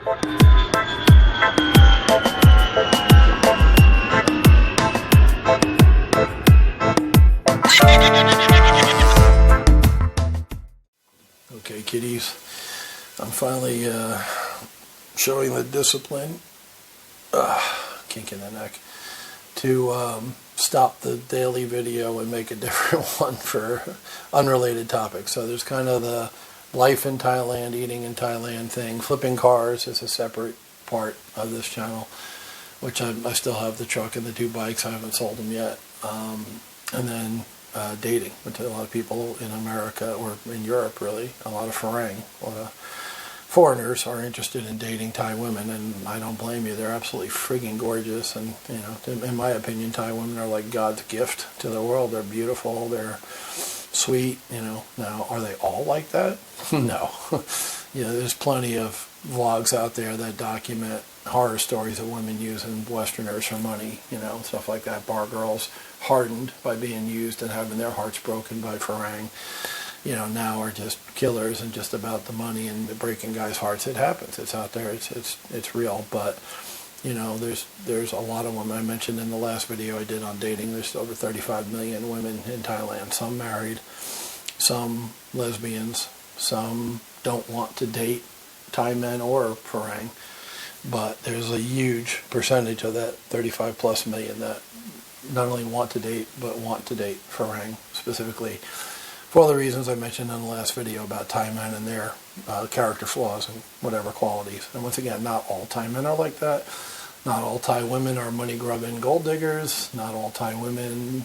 Okay, kiddies, I'm finally showing the discipline, kink in the neck, to stop the daily video and make a different one for unrelated topics. So there's kind of the life in Thailand, eating in Thailand thing. Flipping cars is a separate part of this channel, which I still have the truck and the 2 bikes. I haven't sold them yet. And then dating, which a lot of people in America, or in Europe really, a lot of Farang, a lot of foreigners are interested in dating Thai women, and I don't blame you. They're absolutely friggin' gorgeous, and you know, in my opinion, Thai women are like God's gift to the world. They're beautiful, they're sweet, you know. Now, are they all like that? No. You know, there's plenty of vlogs out there that document horror stories of women using Westerners for money, you know, stuff like that. Bar girls hardened by being used and having their hearts broken by Farang, you know, now are just killers and just about the money and breaking guys' hearts. It happens. It's out there. It's real. But you know, there's a lot of women. I mentioned in the last video I did on dating, there's over 35 million women in Thailand. Some married, some lesbians, some don't want to date Thai men or Farang. But there's a huge percentage of that 35 plus million that not only want to date, but want to date Farang specifically, for all the reasons I mentioned in the last video about Thai men and their character flaws and whatever qualities. And once again, not all Thai men are like that. Not all Thai women are money-grubbing gold diggers. Not all Thai women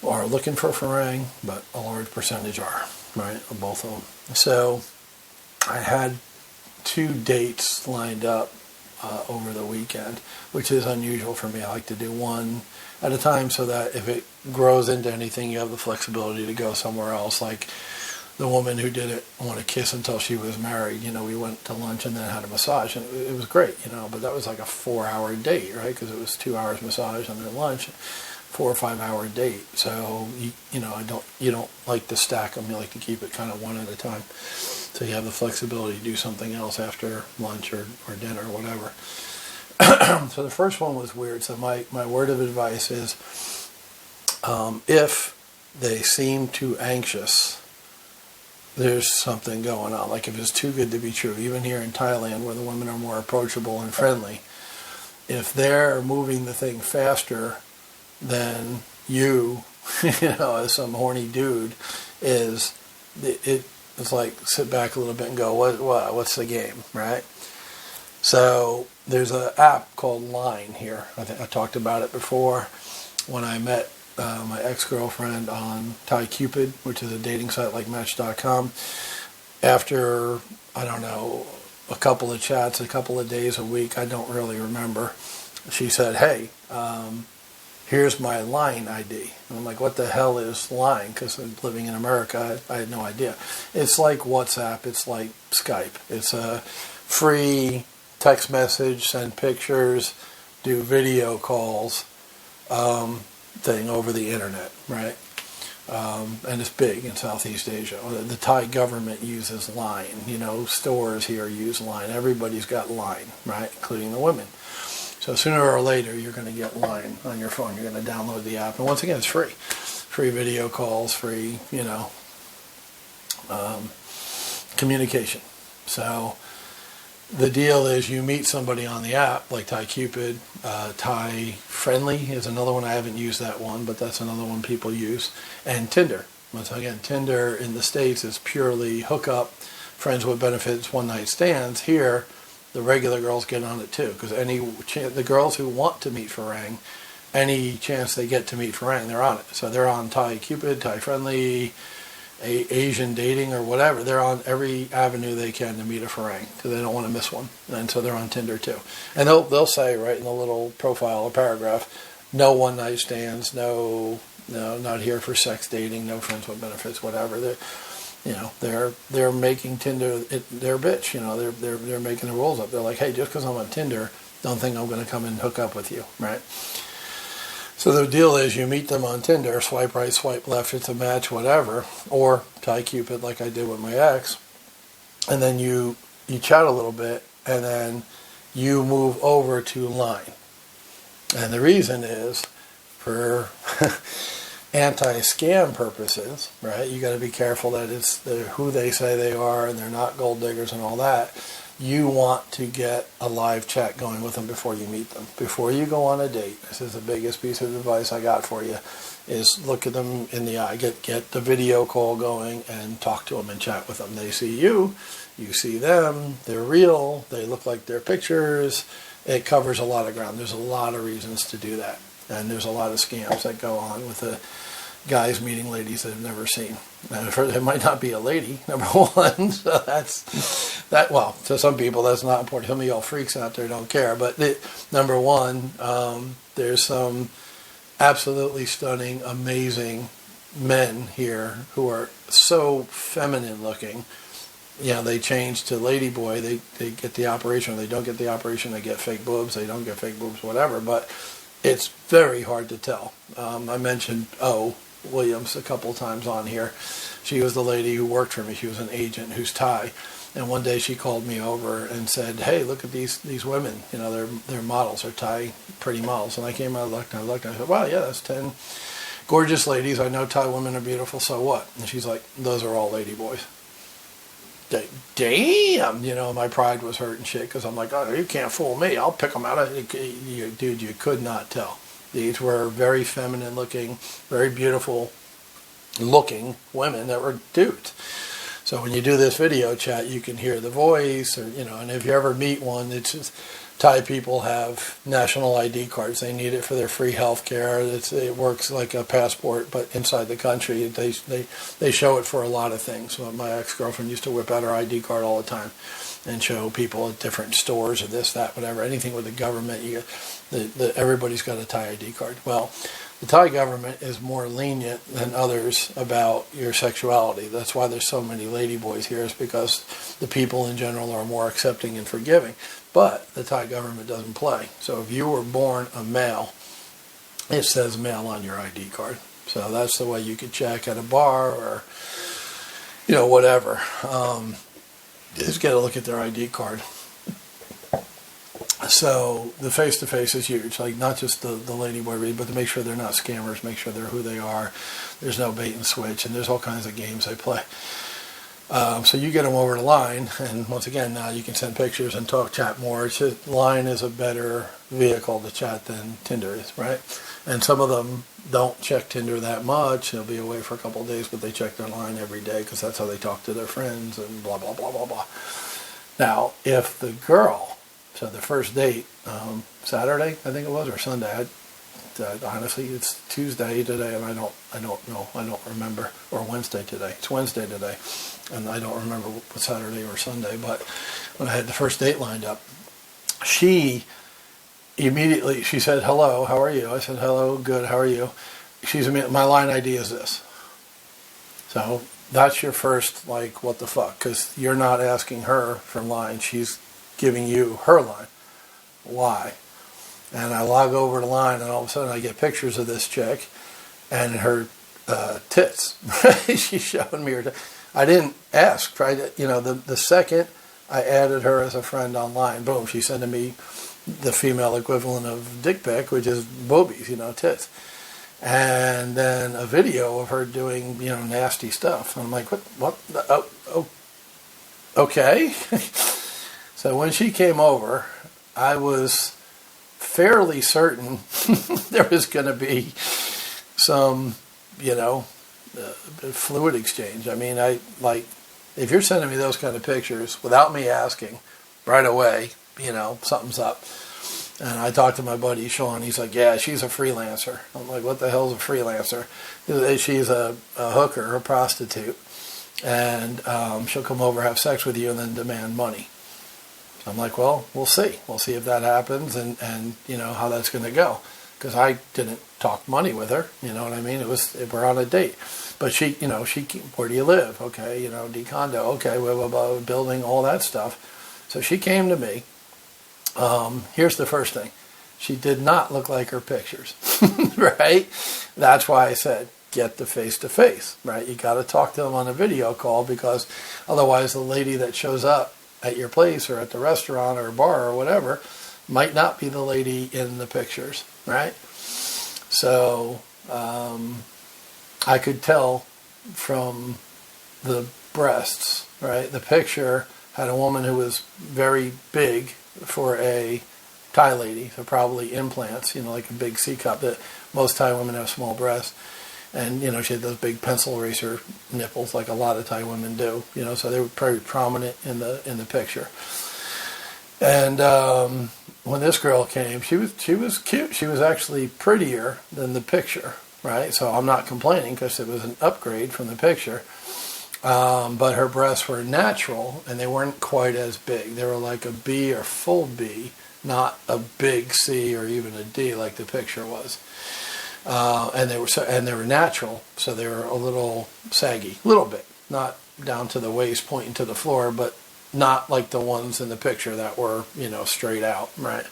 are looking for Farang, but a large percentage are, right, of both of them. So I had 2 dates lined up over the weekend, which is unusual for me. I like to do one at a time so that if it grows into anything, you have the flexibility to go somewhere else. Like the woman who didn't want to kiss until she was married, you know, we went to lunch and then had a massage, and it was great, you know, but that was like a 4-hour date, right? Because it was 2 hours massage and then lunch, 4 or 5 hour date. So you know, you don't like to stack them. You like to keep it kind of one at a time, so you have the flexibility to do something else after lunch or dinner or whatever. So the first one was weird. So my word of advice is, if they seem too anxious, there's something going on. Like if it's too good to be true, even here in Thailand where the women are more approachable and friendly, if they're moving the thing faster than you, you know, as some horny dude is, it's like sit back a little bit and go, what's the game, right? So there's an app called Line here. I think I talked about it before when I met my ex-girlfriend on ThaiCupid, which is a dating site like Match.com. After, I don't know, a couple of chats, a couple of days, a week, I don't really remember, she said, hey, here's my Line ID. And I'm like, what the hell is Line? Because living in America, I had no idea. It's like WhatsApp. It's like Skype. It's a free text message, send pictures, do video calls thing over the internet, right? And it's big in Southeast Asia. The Thai government uses Line. You know, stores here use Line. Everybody's got Line, right? Including the women. So sooner or later, you're going to get Line on your phone. You're going to download the app. And once again, it's free. Free video calls, free, you know, communication. So the deal is you meet somebody on the app, like ThaiCupid. Thai Friendly is another one. I haven't used that one, but that's another one people use. And Tinder. Once again, Tinder in the States is purely hookup, friends with benefits, one-night stands. Here, the regular girls get on it too, because the girls who want to meet Farang, any chance they get to meet Farang, they're on it. So they're on ThaiCupid, Thai Friendly, Asian dating or whatever. They're on every avenue they can to meet a Farang because they don't want to miss one. And so they're on Tinder too. And they'll say right in the little profile or paragraph, no one night stands, no, not here for sex dating, no friends with benefits, whatever. They're making Tinder their bitch. You know, they're making the rules up. They're like, hey, just because I'm on Tinder, don't think I'm going to come and hook up with you, right? So the deal is you meet them on Tinder, swipe right, swipe left, it's a match, whatever, or ThaiCupid like I did with my ex, and then you chat a little bit, and then you move over to Line. And the reason is for anti-scam purposes, right? You got to be careful that it's who they say they are and they're not gold diggers and all that. You want to get a live chat going with them before you meet them. Before you go on a date, this is the biggest piece of advice I got for you, is look at them in the eye. Get the video call going and talk to them and chat with them. They see you, you see them, they're real, they look like their pictures. It covers a lot of ground. There's a lot of reasons to do that. And there's a lot of scams that go on with the guys meeting ladies they've never seen. And it might not be a lady, number one. So that's that. Well, to some people that's not important. Some of y'all freaks out there don't care. But number one, there's some absolutely stunning, amazing men here who are so feminine looking. You know, they change to ladyboy. They get the operation, or they don't get the operation. They get fake boobs. They don't get fake boobs, whatever. But it's very hard to tell. I mentioned Williams a couple times on here. She was the lady who worked for me. She was an agent who's Thai. And one day she called me over and said, "Hey, look at these women. You know, they're models. They're Thai pretty models." And I came out, looked, and I said, "Wow, yeah, that's 10 gorgeous ladies. I know Thai women are beautiful. So what?" And she's like, "Those are all lady boys." Damn, you know, my pride was hurt and shit, because I'm like, "Oh, you can't fool me. I'll pick them out." Dude, you could not tell. These were very feminine looking, very beautiful looking women that were dudes. So when you do this video chat, you can hear the voice, or, you know, and if you ever meet one, it's just, Thai people have national ID cards. They need it for their free health care. It works like a passport, but inside the country, they show it for a lot of things. So my ex-girlfriend used to whip out her ID card all the time and show people at different stores or this, that, whatever. Anything with the government, everybody's got a Thai ID card. Well, the Thai government is more lenient than others about your sexuality. That's why there's so many ladyboys here, is because the people in general are more accepting and forgiving. But the Thai government doesn't play. So if you were born a male, it says male on your ID card. So that's the way you could check at a bar or, you know, whatever. Just get a look at their ID card. So the face-to-face is huge. Like, not just the ladyboy read, but to make sure they're not scammers, make sure they're who they are. There's no bait and switch, and there's all kinds of games they play. So you get them over to Line, and once again, now you can send pictures and chat more. It's just, Line is a better vehicle to chat than Tinder is, right? And some of them don't check Tinder that much. They'll be away for a couple of days, but they check their Line every day, because that's how they talk to their friends and blah, blah, blah, blah, blah. Now, if the girl, so the first date, Saturday, I think it was, or Sunday, honestly, it's Tuesday today, and I don't know, I don't remember, or Wednesday today. It's Wednesday today, and I don't remember what Saturday or Sunday. But when I had the first date lined up, she said, "Hello, how are you?" I said, "Hello, good, how are you?" My line ID is this. So that's your first, like, what the fuck? Because you're not asking her for Line. She's giving you her Line. Why? And I log over to Line, and all of a sudden I get pictures of this chick and her tits. She's showing me her tits. I didn't ask. The second I added her as a friend online, boom, she's sending me the female equivalent of dick pic, which is boobies, tits. And then a video of her doing, nasty stuff. And I'm like, what? Oh, okay. So when she came over, I was fairly certain there was going to be some, fluid exchange. I mean, if you're sending me those kind of pictures without me asking right away, something's up. And I talked to my buddy Sean. He's like, "Yeah, she's a freelancer." I'm like, "What the hell's a freelancer?" She's a hooker, a prostitute, and she'll come over, have sex with you, and then demand money. So I'm like, "Well, we'll see. We'll see if that happens, and how that's going to go." Because I didn't talk money with her. You know what I mean? We're on a date. But she, where do you live? Okay, D condo. Okay, blah, blah, blah, building, all that stuff. So she came to me. Here's the first thing. She did not look like her pictures, right? That's why I said, get the face-to-face, right? You got to talk to them on a video call, because otherwise the lady that shows up at your place or at the restaurant or bar or whatever might not be the lady in the pictures, right? So I could tell from the breasts, right? The picture had a woman who was very big for a Thai lady, so probably implants, like a big C cup. That most Thai women have small breasts, and she had those big pencil eraser nipples, like a lot of Thai women do. So they were pretty prominent in the picture. And when this girl came, she was cute. She was actually prettier than the picture, right? So I'm not complaining because it was an upgrade from the picture. But her breasts were natural, and they weren't quite as big. They were like a B or full B, not a big C or even a D like the picture was. And they were natural, so they were a little saggy, a little bit, not down to the waist, pointing to the floor, but not like the ones in the picture that were, straight out, right?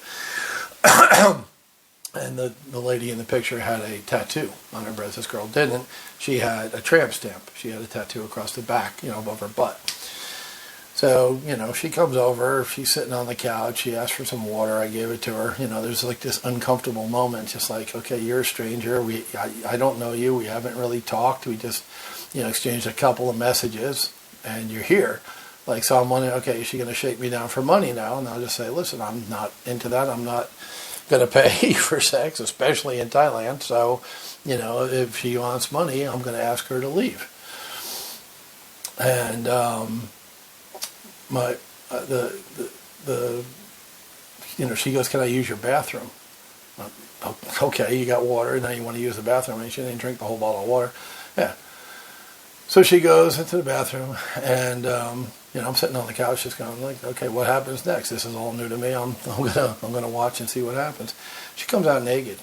And the lady in the picture had a tattoo on her breast. This girl didn't. She had a tramp stamp. She had a tattoo across the back, above her butt. So, she comes over. She's sitting on the couch. She asked for some water. I gave it to her. There's like this uncomfortable moment, just like, okay, you're a stranger. I don't know you. We haven't really talked. We just, exchanged a couple of messages, and you're here. Like, so I'm wondering, okay, is she going to shake me down for money now? And I'll just say, listen, I'm not into that. I'm not going to pay for sex, especially in Thailand. So, if she wants money, I'm going to ask her to leave. And she goes, can I use your bathroom? Okay, you got water, now you want to use the bathroom. And she didn't drink the whole bottle of water. Yeah. So she goes into the bathroom, and I'm sitting on the couch, just going like, okay, what happens next? This is all new to me. I'm gonna watch and see what happens. She comes out naked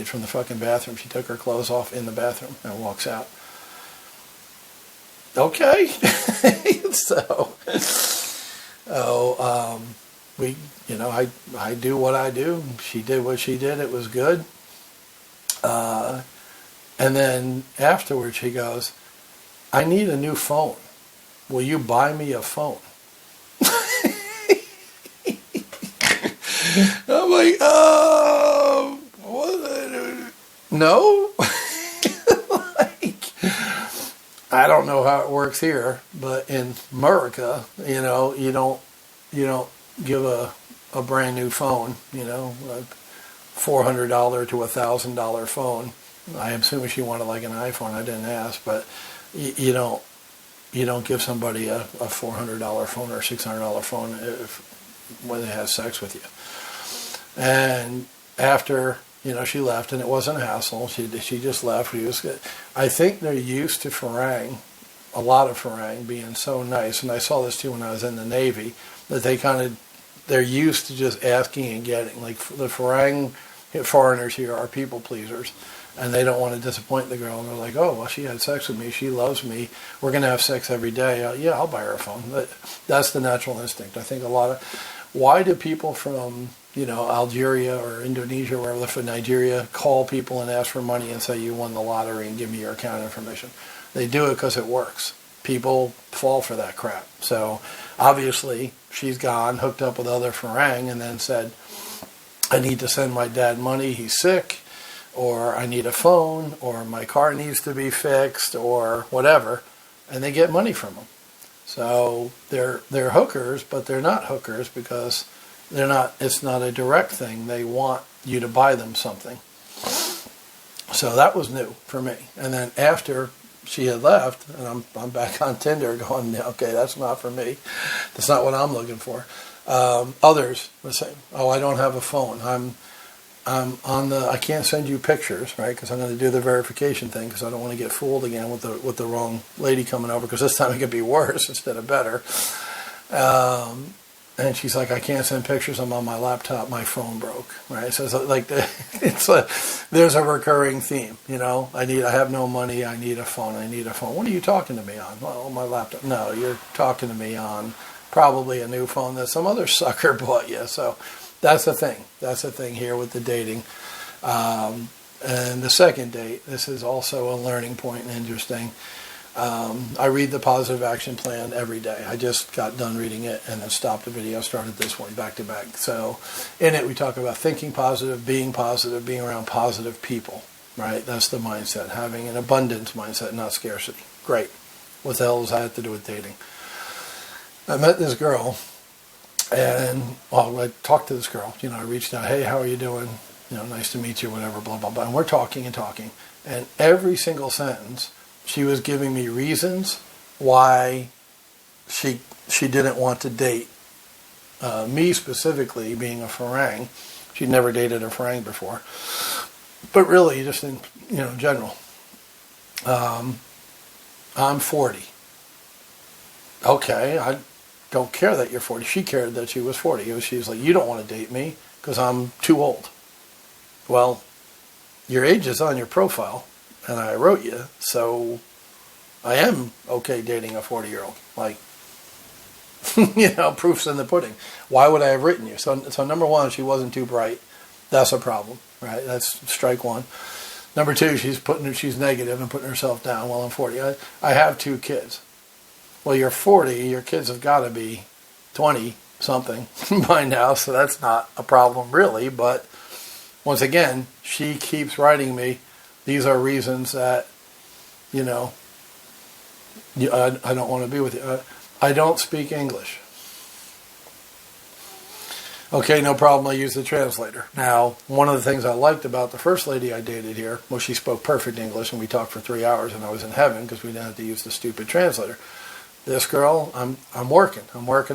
from the fucking bathroom. She took her clothes off in the bathroom and walks out. Okay, I do what I do. She did what she did. It was good. And then afterwards, she goes, I need a new phone. Will you buy me a phone? I'm like, what? No? Like, I don't know how it works here, but in America, you don't give a brand new phone, a $400 to $1,000 phone. I assume she wanted like an iPhone. I didn't ask, but you don't give somebody a $400 phone or a $600 phone when they have sex with you. And after she left, and it wasn't a hassle. She just left. I think they're used to Farang, a lot of Farang being so nice. And I saw this too when I was in the Navy, that they're used to just asking and getting. Like the Farang foreigners here are people pleasers. And they don't want to disappoint the girl. And they're like, oh, well, she had sex with me. She loves me. We're going to have sex every day. Yeah, I'll buy her a phone. That's the natural instinct. I think why do people from, Algeria or Indonesia, wherever they're from, Nigeria, call people and ask for money and say, you won the lottery and give me your account information? They do it because it works. People fall for that crap. So obviously she's gone, hooked up with other Farang, and then said, I need to send my dad money. He's sick. Or I need a phone, or my car needs to be fixed, or whatever, and they get money from them. So they're hookers, but they're not hookers because it's not a direct thing. They want you to buy them something. So that was new for me. And then after she had left, and I'm back on Tinder going, okay, that's not for me. That's not what I'm looking for. Others were saying, oh, I don't have a phone. I can't send you pictures, right? Because I'm going to do the verification thing because I don't want to get fooled again with the wrong lady coming over, because this time it could be worse instead of better. And she's like, I can't send pictures. I'm on my laptop. My phone broke, right? So it's like there's a recurring theme, I have no money. I need a phone. What are you talking to me on? Well, my laptop. No, you're talking to me on probably a new phone that some other sucker bought you. So. That's the thing. That's the thing here with the dating. And the second date, this is also a learning point and interesting. I read the positive action plan every day. I just got done reading it and then stopped the video, started this one back to back. So in it we talk about thinking positive, being around positive people, right? That's the mindset, having an abundance mindset, not scarcity. Great. What the hell does that have to do with dating? I met this girl and, well, I talked to this girl. You know, I reached out, hey, how are you doing? You know, nice to meet you, whatever, blah, blah, blah. And we're talking and talking. And every single sentence, she was giving me reasons why she didn't want to date me specifically, being a Farang. She'd never dated a Farang before, but really just in general. I'm 40. Okay, I don't care that you're 40. She cared that she was 40. She was like, you don't want to date me because I'm too old. Well, your age is on your profile. And I wrote you, so I am okay dating a 40-year-old. Like, proof's in the pudding. Why would I have written you? So number one, she wasn't too bright. That's a problem, right? That's strike one. Number two, she's negative and putting herself down. Well, I'm 40. I have 2 kids. Well, you're 40. Your kids have got to be 20-something by now, so that's not a problem really. But once again, she keeps writing me. These are reasons that, I don't want to be with you. I don't speak English. Okay, no problem. I use the translator. Now, one of the things I liked about the first lady I dated here was she spoke perfect English, and we talked for 3 hours, and I was in heaven because we didn't have to use the stupid translator. This girl, I'm working. I'm like,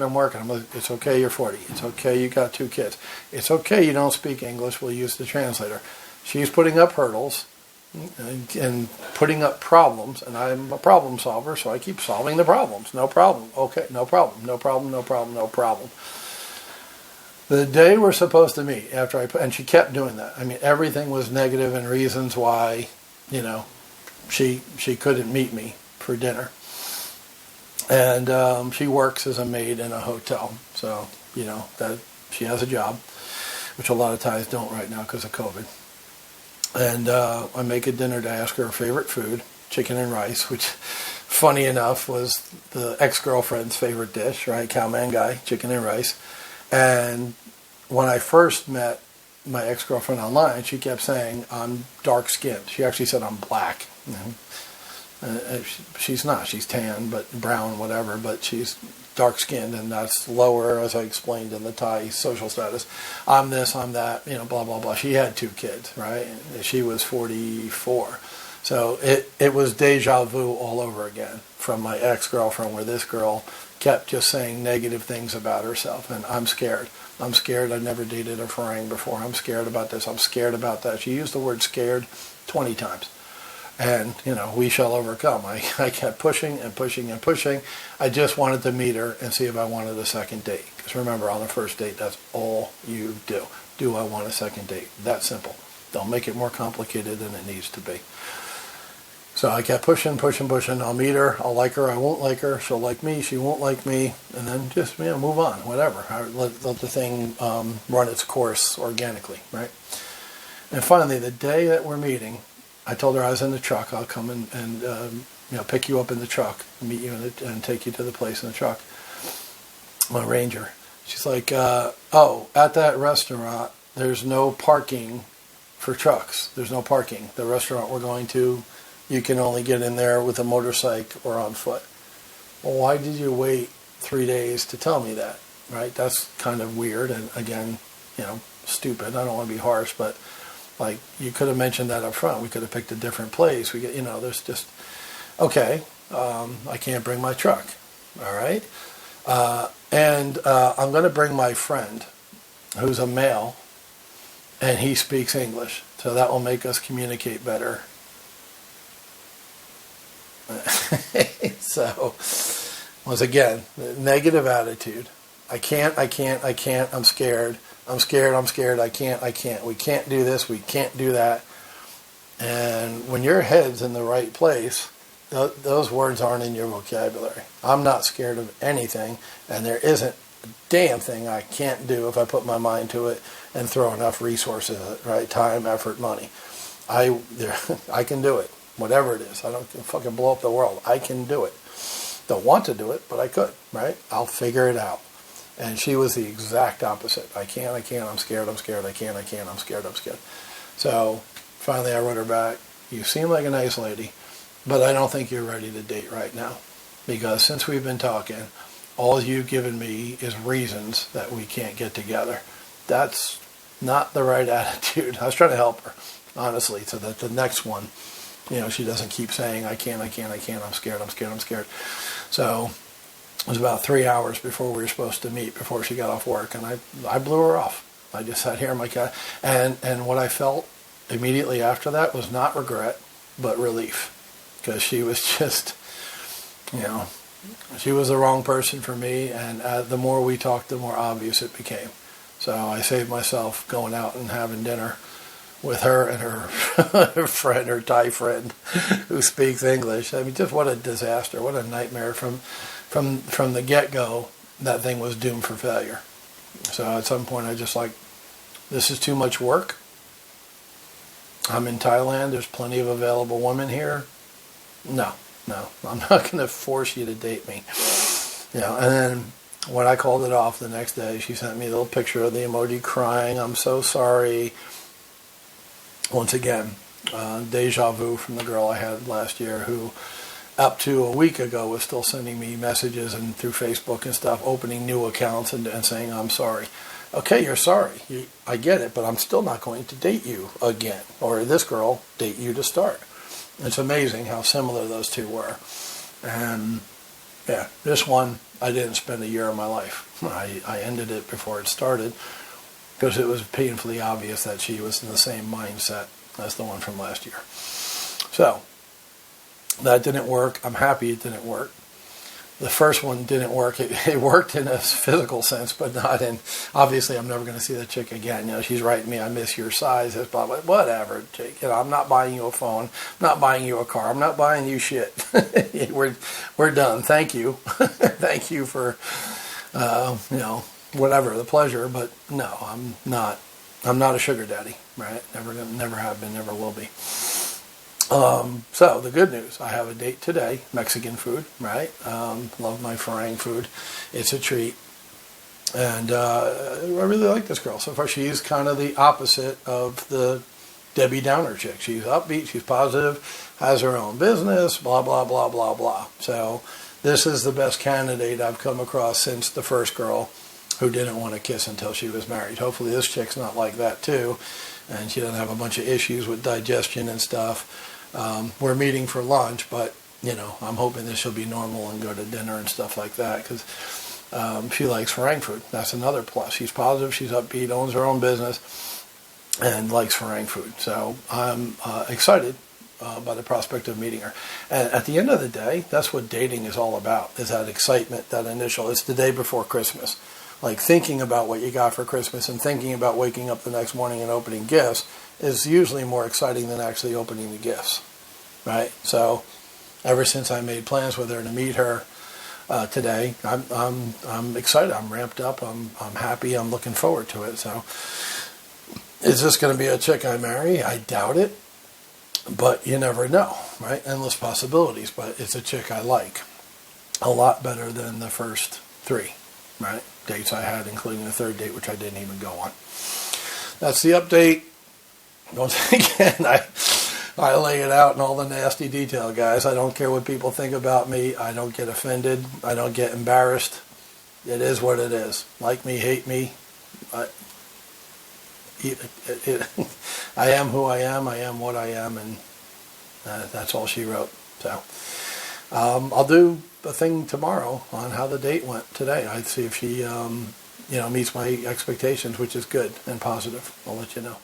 it's okay, you're 40. It's okay, you got 2 kids. It's okay, you don't speak English. We'll use the translator. She's putting up hurdles and putting up problems, and I'm a problem solver, so I keep solving the problems. No problem. Okay, no problem. No problem. No problem. No problem. The day we're supposed to meet, and she kept doing that. I mean, everything was negative and reasons why, she couldn't meet me for dinner. And she works as a maid in a hotel, so that she has a job, which a lot of Thais don't right now because of COVID. And I make a dinner to ask her favorite food, chicken and rice, which, funny enough, was the ex-girlfriend's favorite dish, right? Cow man guy, chicken and rice. And when I first met my ex-girlfriend online, she kept saying, I'm dark-skinned. She actually said I'm black. She's not. She's tan, but brown, whatever. But she's dark-skinned, and that's lower, as I explained in the Thai social status. I'm this, I'm that, blah, blah, blah. She had 2 kids, right? She was 44. So it was deja vu all over again from my ex-girlfriend, where this girl kept just saying negative things about herself. And I'm scared. I'm scared. I've never dated a Farang before. I'm scared about this. I'm scared about that. She used the word scared 20 times. And, we shall overcome. I kept pushing and pushing and pushing. I just wanted to meet her and see if I wanted a second date. Because remember, on the first date, that's all you do. Do I want a second date? That simple. Don't make it more complicated than it needs to be. So I kept pushing. I'll meet her. I'll like her. I won't like her. She'll like me. She won't like me. And then just, move on. Whatever. Let the thing run its course organically, right? And finally, the day that we're meeting, I told her I was in the truck. I'll come and pick you up in the truck, meet you and take you to the place in the truck. My Ranger. She's like, at that restaurant, there's no parking for trucks. There's no parking. The restaurant we're going to, you can only get in there with a motorcycle or on foot. Well, why did you wait 3 days to tell me that? Right? That's kind of weird. And again, stupid. I don't want to be harsh, but like, you could have mentioned that up front. We could have picked a different place. There's just, okay, I can't bring my truck. All right. And I'm going to bring my friend who's a male, and he speaks English. So that will make us communicate better. So, once again, negative attitude. I can't, I'm scared. I can't. We can't do this, we can't do that. And when your head's in the right place, those words aren't in your vocabulary. I'm not scared of anything, and there isn't a damn thing I can't do if I put my mind to it and throw enough resources at it, right? Time, effort, money. I can do it. whatever it is. I don't fucking blow up the world. I can do it. Don't want to do it, but I could, right? I'll figure it out. And she was the exact opposite. I can't, I'm scared, I can't, I'm scared, So finally I wrote her back, you seem like a nice lady, but I don't think you're ready to date right now. Because since we've been talking, all you've given me is reasons that we can't get together. That's not the right attitude. I was trying to help her, honestly, so that the next one, she doesn't keep saying, I can't, I'm scared. So it was about 3 hours before we were supposed to meet, before she got off work, and I blew her off. I just sat here in my car, and what I felt immediately after that was not regret, but relief, because she was just, she was the wrong person for me, and the more we talked, the more obvious it became. So I saved myself going out and having dinner with her and her friend, her Thai friend, who speaks English. I mean, just what a disaster, what a nightmare. From the get-go, that thing was doomed for failure. So at some point, I just this is too much work. I'm in Thailand. There's plenty of available women here. No, I'm not going to force you to date me. And then when I called it off the next day, she sent me a little picture of the emoji crying. I'm so sorry. Once again, deja vu from the girl I had last year, who up to a week ago was still sending me messages and through Facebook and stuff, opening new accounts and saying, I'm sorry. Okay, you're sorry. I get it, but I'm still not going to date you again. Or this girl date you to start. It's amazing how similar those two were. And yeah, this one, I didn't spend a year of my life. I ended it before it started, because it was painfully obvious that she was in the same mindset as the one from last year. So that didn't work. I'm happy it didn't work. The first one didn't work. It worked in a physical sense, but not in, obviously I'm never going to see the chick again. She's writing me, I miss your size, blah, blah, whatever, chick. I'm not buying you a phone. I'm not buying you a car. I'm not buying you shit. We're done. Thank you. Thank you for, whatever, the pleasure, but no, I'm not a sugar daddy, right? Never have been, never will be. So the good news, I have a date today, Mexican food, right? Love my frying food. It's a treat. And I really like this girl. So far, she's kind of the opposite of the Debbie Downer chick. She's upbeat, she's positive, has her own business, blah, blah, blah, blah, blah. So this is the best candidate I've come across since the first girl who didn't want to kiss until she was married. Hopefully this chick's not like that too, and she doesn't have a bunch of issues with digestion and stuff. We're meeting for lunch, but I'm hoping that she'll be normal and go to dinner and stuff like that, because she likes farang food. That's another plus. She's positive, she's upbeat, owns her own business, and likes farang food. So I'm excited by the prospect of meeting her. And at the end of the day, that's what dating is all about, is that excitement, that initial. It's the day before Christmas. Like thinking about what you got for Christmas and thinking about waking up the next morning and opening gifts is usually more exciting than actually opening the gifts, right? So ever since I made plans with her to meet her today, I'm excited. I'm ramped up. I'm happy. I'm looking forward to it. So is this going to be a chick I marry? I doubt it, but you never know, right? Endless possibilities, but it's a chick I like a lot better than the first 3, right? Dates I had, including the third date, which I didn't even go on. That's the update. Once again, I lay it out in all the nasty detail, guys. I don't care what people think about me. I don't get offended. I don't get embarrassed. It is what it is. Like me, hate me. I am who I am. I am what I am, and that's all she wrote. So I'll do a thing tomorrow on how the date went today. I'd see if she, meets my expectations, which is good and positive. I'll let you know.